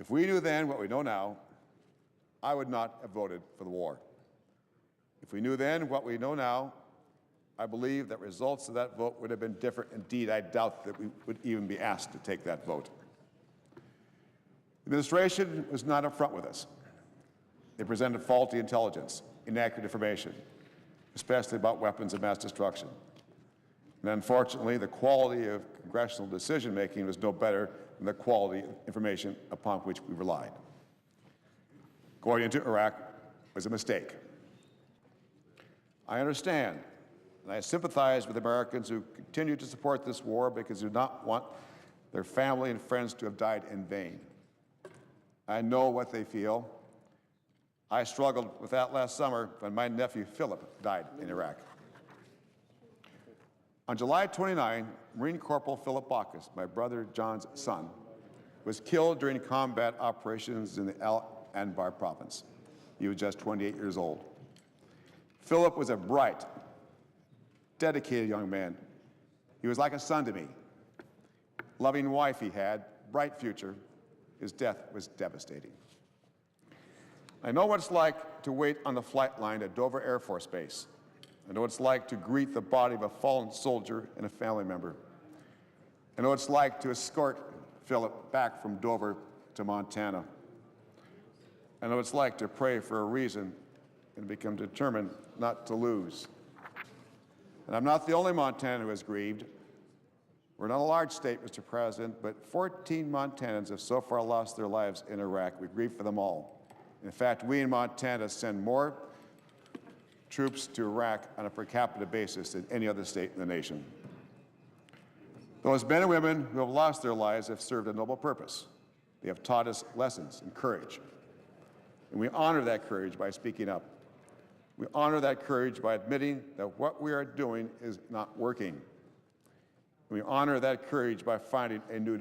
If we knew then what we know now, I would not have voted for the war. If we knew then what we know now, I believe that results of that vote would have been different. Indeed, I doubt that we would even be asked to take that vote. The administration was not upfront with us. They presented faulty intelligence, inaccurate information, especially about weapons of mass destruction. And unfortunately, the quality of congressional decision-making was no better than the quality of information upon which we relied. Going into Iraq was a mistake. I understand and I sympathize with Americans who continue to support this war because they do not want their family and friends to have died in vain. I know what they feel. I struggled with that last summer when my nephew Phillip died in Iraq. On July 29, Marine Corporal Phillip Baucus, my brother John's son, was killed during combat operations in the Al Anbar province. He was just 28 years old. Phillip was a bright, dedicated young man. He was like a son to me. Loving wife he had, bright future. His death was devastating. I know what it's like to wait on the flight line at Dover Air Force Base. I know what it's like to greet the body of a fallen soldier and a family member. I know what it's like to escort Phillip back from Dover to Montana. I know what it's like to pray for a reason and become determined not to lose. And I'm not the only Montanan who has grieved. We're not a large state, Mr. President, but 14 Montanans have so far lost their lives in Iraq. We grieve for them all. In fact, we in Montana send more troops to Iraq on a per capita basis than any other state in the nation. Those men and women who have lost their lives have served a noble purpose. They have taught us lessons and courage. And we honor that courage by speaking up. We honor that courage by admitting that what we are doing is not working. We honor that courage by finding a new